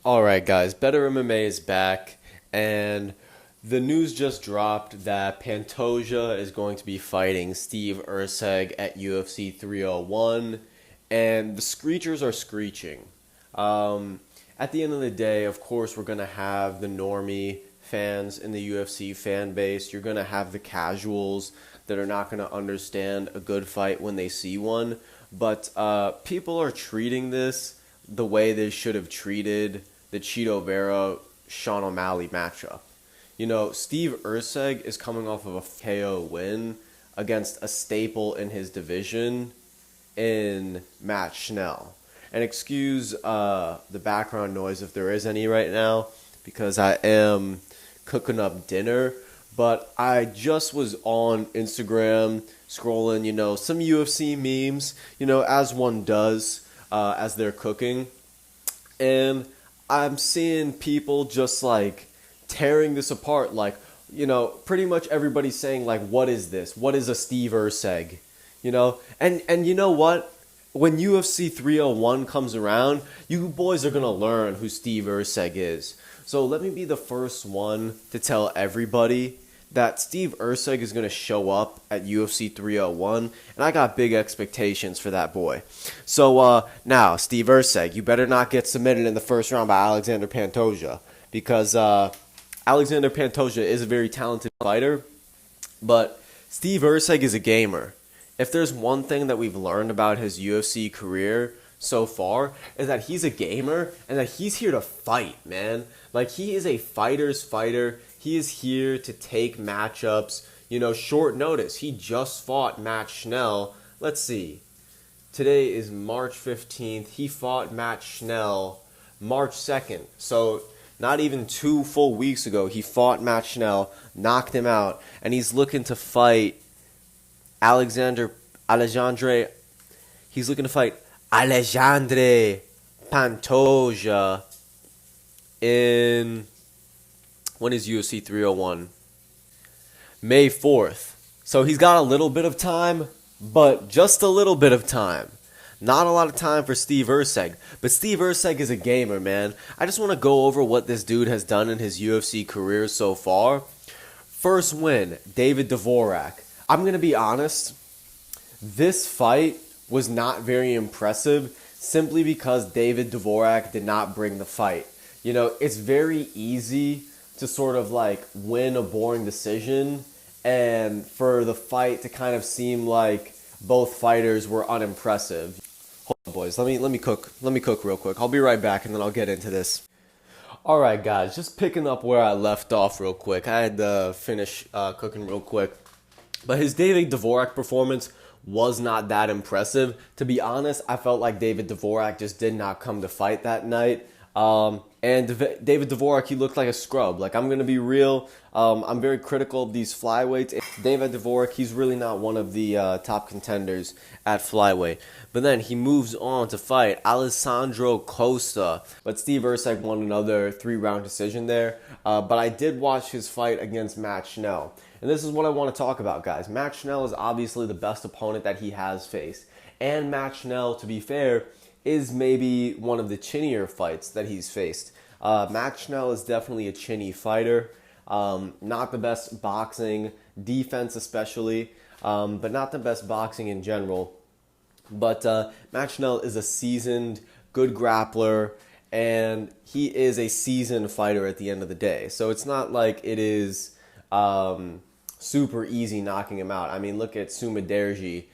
Alright guys, Bettrmma is back, and the news just dropped that Pantoja is going to be fighting Steve Erceg at UFC 301, and the screechers are screeching. At the end of the day, of course, we're going to have the normie fans in the UFC fan base. You're going to have the casuals that are not going to understand a good fight when they see one, but people are treating this the way they should have treated the Cheeto Vera Sean O'Malley matchup. You know, Steve Erceg is coming off of a KO win against a staple in his division in Matt Schnell. And excuse the background noise if there is any right now, because I am cooking up dinner. But I just was on Instagram scrolling, some UFC memes, as one does as they're cooking. And I'm seeing people just like tearing this apart. Like, pretty much everybody's saying like, what is this? What is a Steve Erceg? And you know what? When UFC 301 comes around, you boys are going to learn who Steve Erceg is. So let me be the first one to tell everybody that Steve Erceg is going to show up at UFC 301, and I got big expectations for that boy. So now, Steve Erceg, you better not get submitted in the first round by Alexander Pantoja, because Alexander Pantoja is a very talented fighter, but Steve Erceg is a gamer. If there's one thing that we've learned about his UFC career so far, is that he's a gamer and that he's here to fight, man. Like, he is a fighter's fighter. He is here to take matchups, short notice. He just fought Matt Schnell. Let's see. Today is March 15th. He fought Matt Schnell March 2nd. So not even 2 full weeks ago, he fought Matt Schnell, knocked him out, and he's looking to fight Alexandre Pantoja in, when is UFC 301? May 4th. So he's got a little bit of time, but just a little bit of time. Not a lot of time for Steve Erceg. But Steve Erceg is a gamer, man. I just want to go over what this dude has done in his UFC career so far. First win, David Dvorak. I'm going to be honest, this fight was not very impressive simply because David Dvorak did not bring the fight. It's very easy to sort of like win a boring decision and for the fight to kind of seem like both fighters were unimpressive. Hold on, boys. Let me cook real quick. I'll be right back and then I'll get into this. All right, guys, just picking up where I left off real quick. I had to finish cooking real quick. But his David Dvorak performance was not that impressive. To be honest, I felt like David Dvorak just did not come to fight that night. And David Dvorak, he looked like a scrub. Like, I'm going to be real. I'm very critical of these flyweights. David Dvorak, he's really not one of the top contenders at flyweight. But then he moves on to fight Alessandro Costa. But Steve Erceg won another 3-round decision there. But I did watch his fight against Matt Schnell. And this is what I want to talk about, guys. Matt Schnell is obviously the best opponent that he has faced. And Matt Schnell, to be fair, is maybe one of the chinnier fights that he's faced. Matt Schnell is definitely a chinny fighter. Not the best boxing, defense especially, but not the best boxing in general. But Matt Schnell is a seasoned, good grappler, and he is a seasoned fighter at the end of the day. So it's not like it is super easy knocking him out. I mean, look at Sumaderji.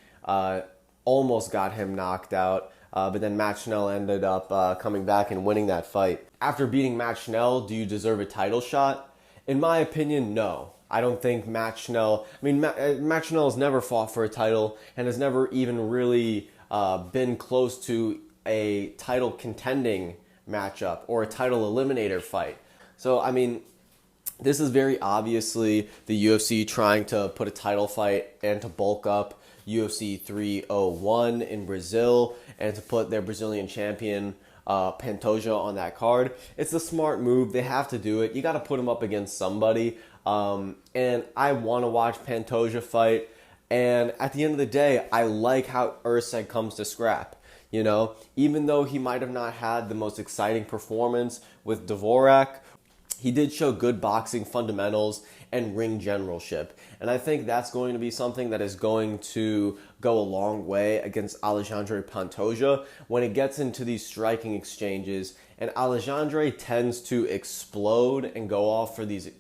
Almost got him knocked out. But then Matt Schnell ended up coming back and winning that fight. After beating Matt Schnell, do you deserve a title shot? In my opinion, no. I don't think Matt Schnell... Matt Schnell has never fought for a title and has never even really been close to a title contending matchup or a title eliminator fight. So, this is very obviously the UFC trying to put a title fight and to bulk up UFC 301 in Brazil and to put their Brazilian champion Pantoja on that card. It's a smart move. They have to do it. You got to put him up against somebody. And I want to watch Pantoja fight. And at the end of the day, I like how Erceg comes to scrap. You know, even though he might have not had the most exciting performance with Dvorak, he did show good boxing fundamentals and ring generalship. And I think that's going to be something that is going to go a long way against Alexandre Pantoja when it gets into these striking exchanges. And Alexandre tends to explode and go off for these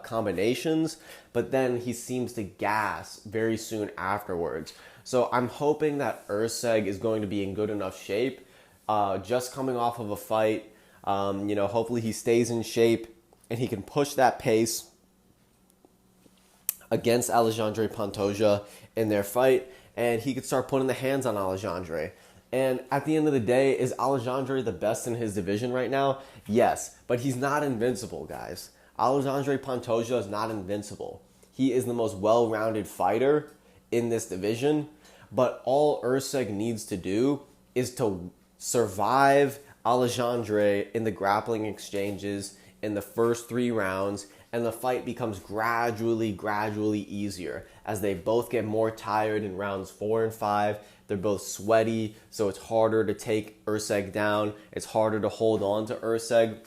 combinations, but then he seems to gas very soon afterwards. So I'm hoping that Erceg is going to be in good enough shape, just coming off of a fight. Hopefully he stays in shape and he can push that pace against Alexandre Pantoja in their fight, and he could start putting the hands on Alexandre. And at the end of the day, is Alexandre the best in his division right now? Yes, but he's not invincible, guys. Alexandre Pantoja is not invincible. He is the most well-rounded fighter in this division, but all Erceg needs to do is to survive Alexandre in the grappling exchanges in the first 3 rounds, and the fight becomes gradually easier as they both get more tired in rounds 4 and 5. They're both sweaty, so it's harder to take Erceg down. It's harder to hold on to Erceg.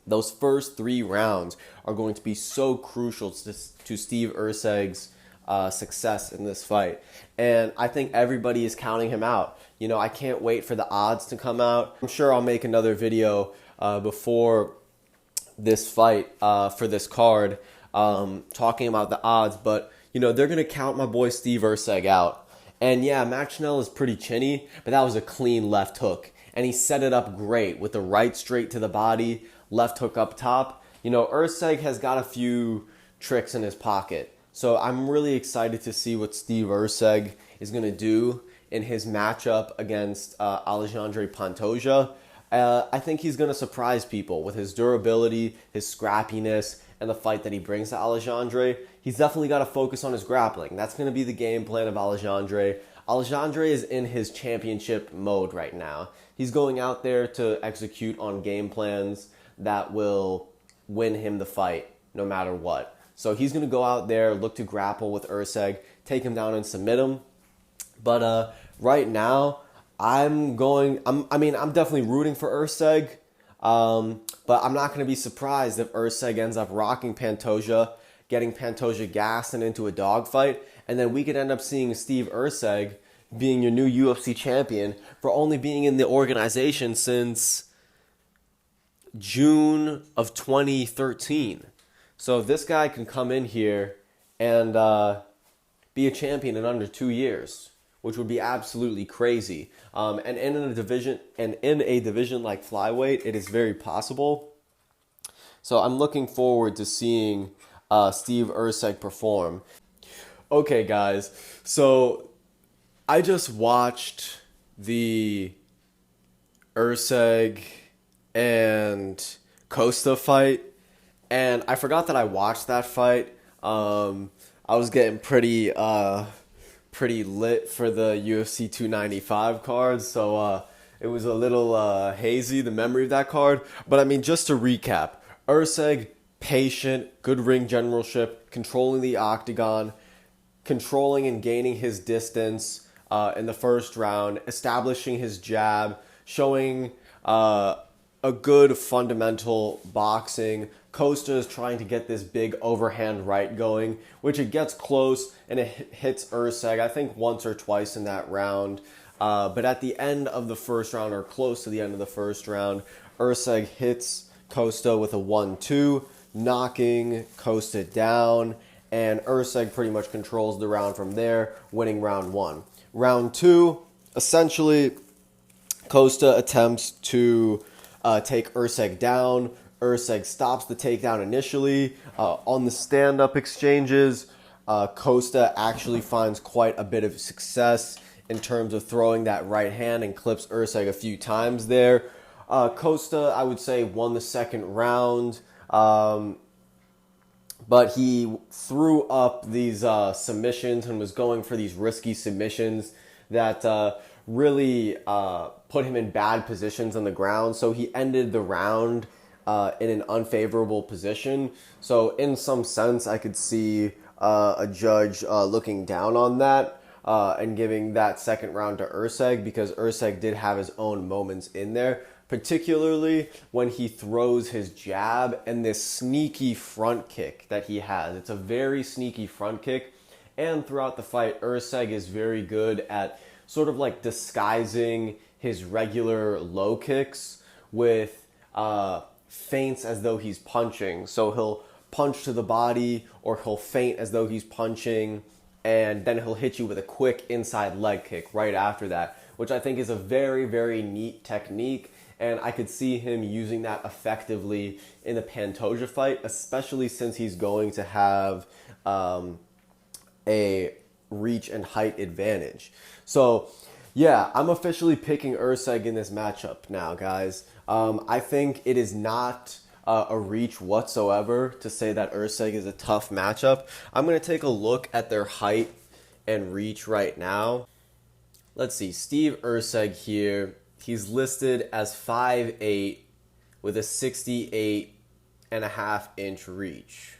Those first 3 rounds are going to be so crucial to Steve Erceg's success in this fight. And I think everybody is counting him out. You know, I can't wait for the odds to come out. I'm sure I'll make another video before this fight for this card talking about the odds. But, you know, they're going to count my boy Steve Erceg out. And yeah, Matt Schnell is pretty chinny, but that was a clean left hook. And he set it up great with the right straight to the body, left hook up top. You know, Erceg has got a few tricks in his pocket. So I'm really excited to see what Steve Erceg is going to do in his matchup against Alexandre Pantoja. I think he's going to surprise people with his durability, his scrappiness, and the fight that he brings to Alexandre. He's definitely got to focus on his grappling. That's going to be the game plan of Alexandre. Alexandre is in his championship mode right now. He's going out there to execute on game plans that will win him the fight no matter what. So he's going to go out there, look to grapple with Erceg, take him down and submit him. But right now, I'm definitely rooting for Erceg. But I'm not going to be surprised if Erceg ends up rocking Pantoja, getting Pantoja gassed and into a dogfight, and then we could end up seeing Steve Erceg being your new UFC champion for only being in the organization since June of 2013. So if this guy can come in here and be a champion in under 2 years, which would be absolutely crazy. And in a division like flyweight, it is very possible. So I'm looking forward to seeing Steve Erceg perform. Okay, guys. So I just watched the Erceg and Costa fight, and I forgot that I watched that fight. I was getting pretty lit for the UFC 295 card, so it was a little hazy, the memory of that card. But I mean, just to recap, Erceg, patient, good ring generalship, controlling the octagon, controlling and gaining his distance in the first round, establishing his jab, showing a good fundamental boxing. Costa is trying to get this big overhand right going, which it gets close and it hits Erceg, I think once or twice in that round. But at the end of the first round, or close to the end of the first round, Erceg hits Costa with a 1-2, knocking Costa down, and Erceg pretty much controls the round from there, winning round 1. Round 2, essentially, Costa attempts to take Erceg down. Erceg stops the takedown initially. On the stand-up exchanges, Costa actually finds quite a bit of success in terms of throwing that right hand and clips Erceg a few times there. Costa, I would say, won the second round, but he threw up these submissions and was going for these risky submissions that really put him in bad positions on the ground. So he ended the round in an unfavorable position. So in some sense, I could see a judge looking down on that. and giving that second round to Erceg, because Erceg did have his own moments in there, particularly when he throws his jab and this sneaky front kick that he has. It's a very sneaky front kick, and throughout the fight, Erceg is very good at sort of like disguising his regular low kicks with feints as though he's punching. So he'll punch to the body, or he'll feint as though he's punching, and then he'll hit you with a quick inside leg kick right after that, which I think is a very, very neat technique. And I could see him using that effectively in the Pantoja fight, especially since he's going to have a reach and height advantage. So, yeah, I'm officially picking Erceg in this matchup now, guys. I think it is not a reach whatsoever to say that Erceg is a tough matchup. I'm going to take a look at their height and reach right now. Let's see, Steve Erceg here. He's listed as 5'8" with a 68.5-inch reach.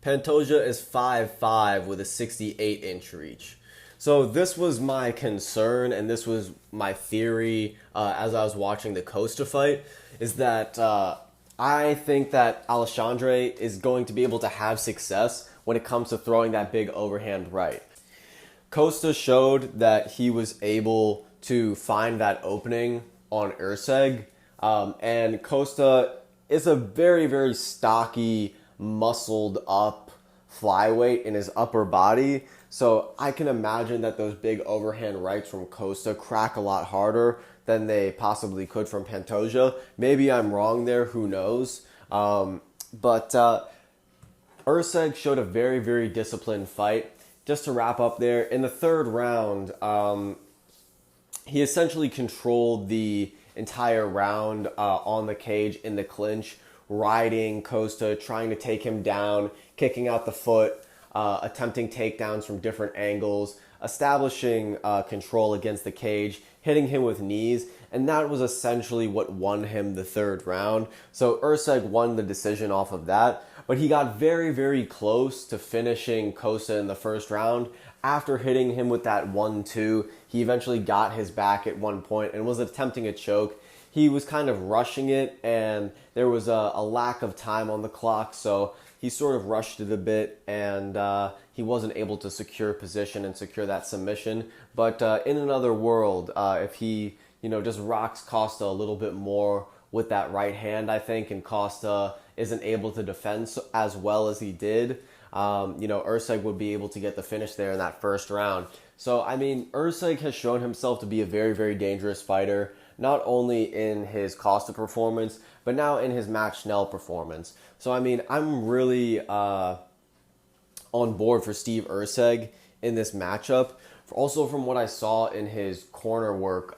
Pantoja is 5'5" with a 68-inch reach. So this was my concern, and this was my theory as I was watching the Costa fight, is that I think that Alexandre is going to be able to have success when it comes to throwing that big overhand right. Costa showed that he was able to find that opening on Erceg, and Costa is a very, very stocky, muscled up flyweight in his upper body. So I can imagine that those big overhand rights from Costa crack a lot harder than they possibly could from Pantoja. Maybe I'm wrong there, who knows. But Erceg showed a very, very disciplined fight. Just to wrap up there, in the third round, he essentially controlled the entire round on the cage in the clinch, riding Costa, trying to take him down, kicking out the foot, attempting takedowns from different angles, establishing control against the cage, hitting him with knees, and that was essentially what won him the third round. So Erceg won the decision off of that, but he got very, very close to finishing Costa in the first round. After hitting him with that 1-2, he eventually got his back at one point and was attempting a choke. He was kind of rushing it, and there was a lack of time on the clock, so he sort of rushed it a bit, and he wasn't able to secure position and secure that submission. But in another world, if he just rocks Costa a little bit more with that right hand, I think, and Costa isn't able to defend as well as he did, Erceg would be able to get the finish there in that first round. So, I mean, Erceg has shown himself to be a very, very dangerous fighter, not only in his Costa performance, but now in his Max Schnell performance. So, I mean, I'm really on board for Steve Erceg in this matchup. Also, from what I saw in his corner work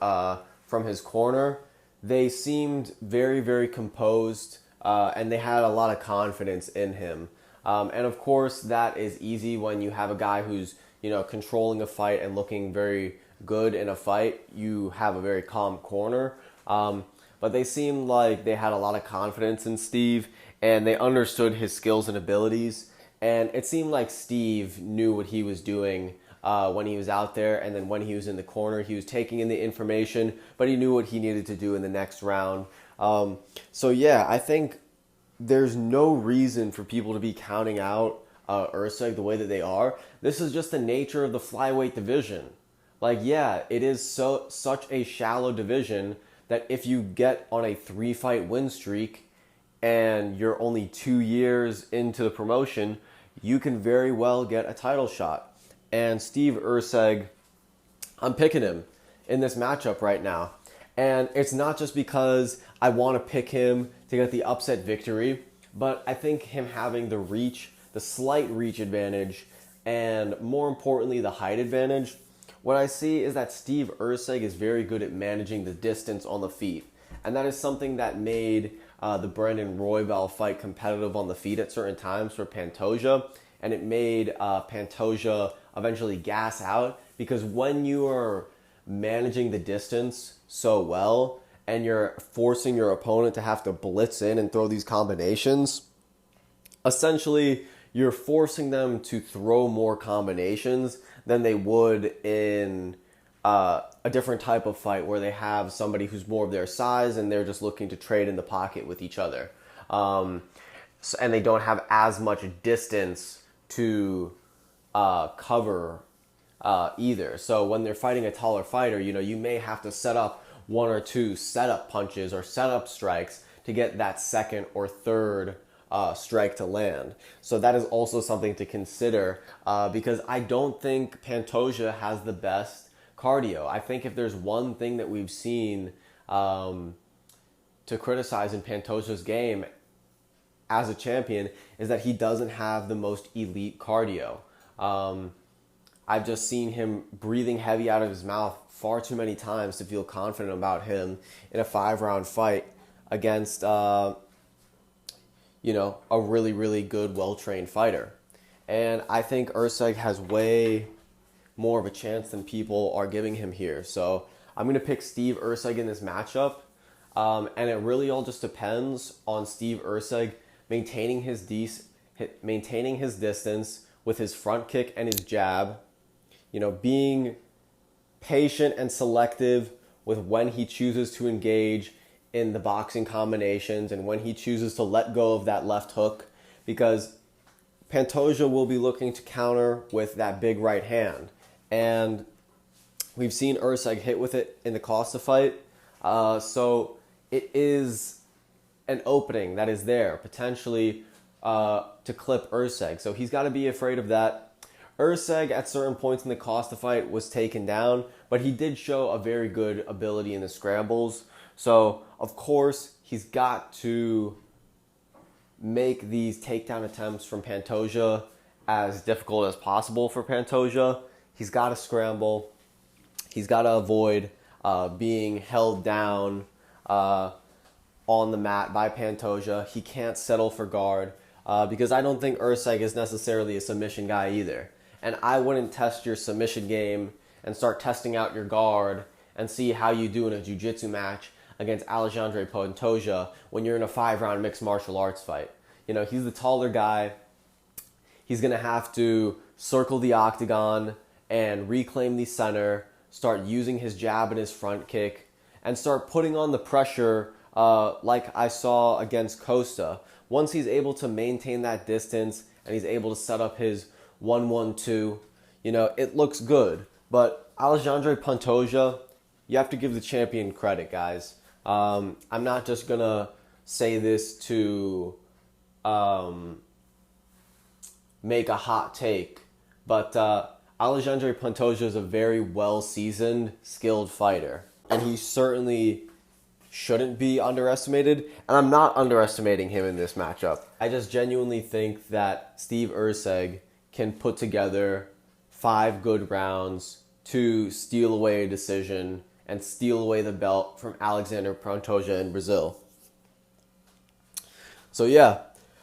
from his corner, they seemed very, very composed, and they had a lot of confidence in him. And of course, that is easy when you have a guy who's, controlling a fight and looking very good in a fight. You have a very calm corner. But they seemed like they had a lot of confidence in Steve, and they understood his skills and abilities. And it seemed like Steve knew what he was doing when he was out there, and then when he was in the corner, he was taking in the information, but he knew what he needed to do in the next round. So yeah, I think there's no reason for people to be counting out Erceg the way that they are. This is just the nature of the flyweight division. Like, yeah, it is such a shallow division that if you get on a 3-fight win streak and you're only 2 years into the promotion, you can very well get a title shot. And Steve Erceg, I'm picking him in this matchup right now. And it's not just because I want to pick him to get the upset victory, but I think him having the reach, the slight reach advantage, and more importantly, the height advantage, what I see is that Steve Erceg is very good at managing the distance on the feet. And that is something that made the Brandon Roybal fight competitive on the feet at certain times for Pantoja. And it made Pantoja eventually gas out, because when you are managing the distance so well and you're forcing your opponent to have to blitz in and throw these combinations, essentially you're forcing them to throw more combinations than they would in a different type of fight where they have somebody who's more of their size and they're just looking to trade in the pocket with each other. And they don't have as much distance to cover either. So when they're fighting a taller fighter, you may have to set up one or two setup punches or setup strikes to get that second or third strike to land. So that is also something to consider because I don't think Pantoja has the best cardio. I think if there's one thing that we've seen to criticize in Pantoja's game as a champion is that he doesn't have the most elite cardio. I've just seen him breathing heavy out of his mouth far too many times to feel confident about him in a 5-round fight against a really, really good, well-trained fighter. And I think Erceg has way more of a chance than people are giving him here. So I'm going to pick Steve Erceg in this matchup. And it really all just depends on Steve Erceg maintaining his distance with his front kick and his jab, being patient and selective with when he chooses to engage in the boxing combinations and when he chooses to let go of that left hook, because Pantoja will be looking to counter with that big right hand. And we've seen Erceg hit with it in the Costa fight. So it is an opening that is there potentially to clip Erceg. So he's got to be afraid of that. Erceg at certain points in the Costa fight was taken down, but he did show a very good ability in the scrambles. So, of course, he's got to make these takedown attempts from Pantoja as difficult as possible for Pantoja. He's got to scramble. He's got to avoid being held down on the mat by Pantoja. He can't settle for guard because I don't think Erceg is necessarily a submission guy either. And I wouldn't test your submission game and start testing out your guard and see how you do in a jiu-jitsu match against Alexandre Pantoja when you're in a 5-round mixed martial arts fight. He's the taller guy. He's going to have to circle the octagon and reclaim the center, start using his jab and his front kick, and start putting on the pressure like I saw against Costa. Once he's able to maintain that distance and he's able to set up his 1-1-2, it looks good. But Alexandre Pantoja, you have to give the champion credit, guys. I'm not just going to say this to make a hot take, but Alexandre Pantoja is a very well-seasoned, skilled fighter. And he certainly shouldn't be underestimated. And I'm not underestimating him in this matchup. I just genuinely think that Steve Erceg can put together 5 good rounds to steal away a decision and steal away the belt from Alexander Pantoja in Brazil. So yeah,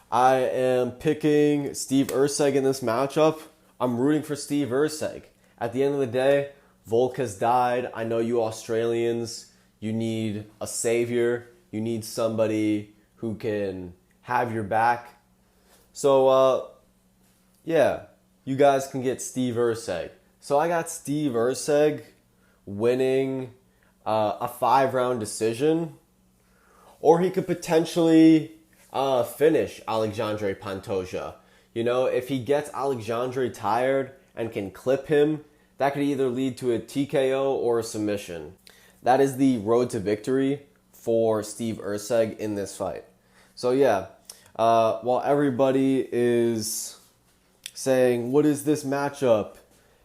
I am picking Steve Erceg in this matchup. I'm rooting for Steve Erceg. At the end of the day, Volk has died. I know you Australians, you need a savior. You need somebody who can have your back. So, yeah, you guys can get Steve Erceg. So I got Steve Erceg winning a 5-round decision. Or he could potentially finish Alexandre Pantoja. If he gets Alexandre tired and can clip him, that could either lead to a TKO or a submission. That is the road to victory for Steve Erceg in this fight. So yeah, while everybody is saying, what is this matchup?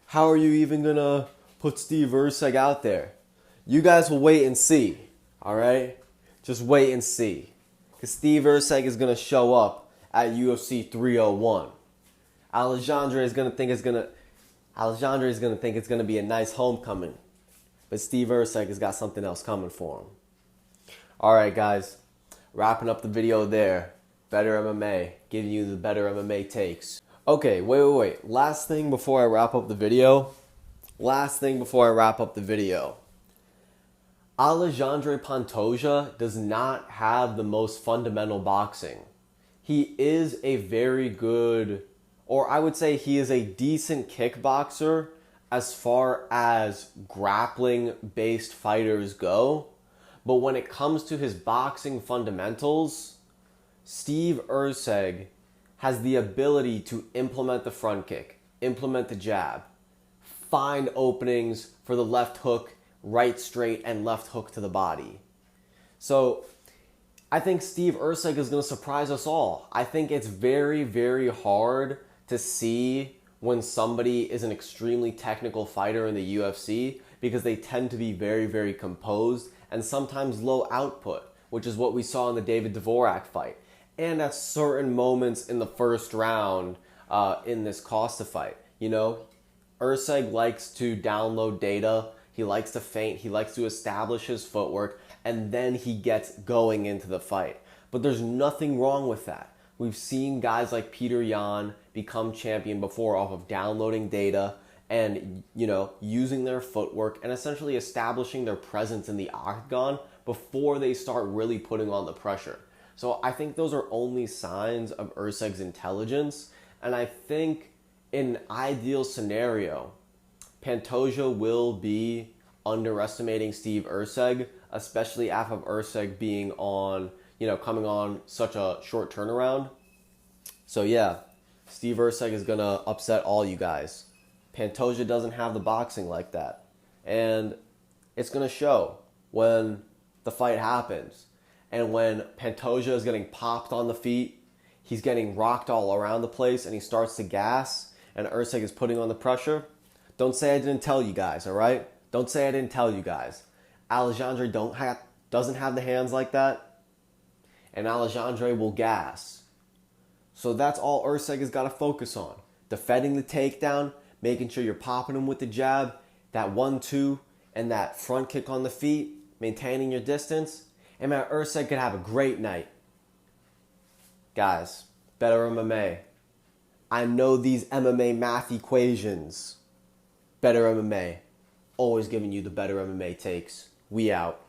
How are you even going to put Steve Erceg out there? You guys will wait and see, all right? Just wait and see. Because Steve Erceg is going to show up at UFC 301. Alexandre is going to think it's going to be a nice homecoming. But Steve Erceg has got something else coming for him. All right, guys. Wrapping up the video there. Better MMA. Giving you the better MMA takes. Okay, wait. Last thing before I wrap up the video. Alexandre Pantoja does not have the most fundamental boxing. He is a very good or I would say he is a decent kickboxer as far as grappling-based fighters go. But when it comes to his boxing fundamentals, Steve Erceg has the ability to implement the front kick, implement the jab, find openings for the left hook, right straight, and left hook to the body. So I think Steve Erceg is going to surprise us all. I think it's very, very hard to see when somebody is an extremely technical fighter in the UFC because they tend to be very, very composed and sometimes low output, which is what we saw in the David Dvorak fight. And at certain moments in the first round in this Costa fight. You know, Erceg likes to download data. He likes to feint. He likes to establish his footwork. And then he gets going into the fight. But there's nothing wrong with that. We've seen guys like Peter Yan become champion before off of downloading data and, you know, using their footwork and essentially establishing their presence in the octagon before they start really putting on the pressure. So I think those are only signs of Erceg's intelligence. And I think in an ideal scenario, Pantoja will be underestimating Steve Erceg, especially after Erceg being on, you know, coming on such a short turnaround. So yeah, Steve Erceg is going to upset all you guys. Pantoja doesn't have the boxing like that. And it's going to show when the fight happens. And when Pantoja is getting popped on the feet, he's getting rocked all around the place, and he starts to gas, and Erceg is putting on the pressure. Don't say I didn't tell you guys, all right? Don't say I didn't tell you guys. Alexandre doesn't have the hands like that, and Alexandre will gas. So that's all Erceg has got to focus on. Defending the takedown, making sure you're popping him with the jab, that 1-2, and that front kick on the feet, maintaining your distance. And man, Erceg could have a great night. Guys, better MMA. I know these MMA math equations. Better MMA. Always giving you the better MMA takes. We out.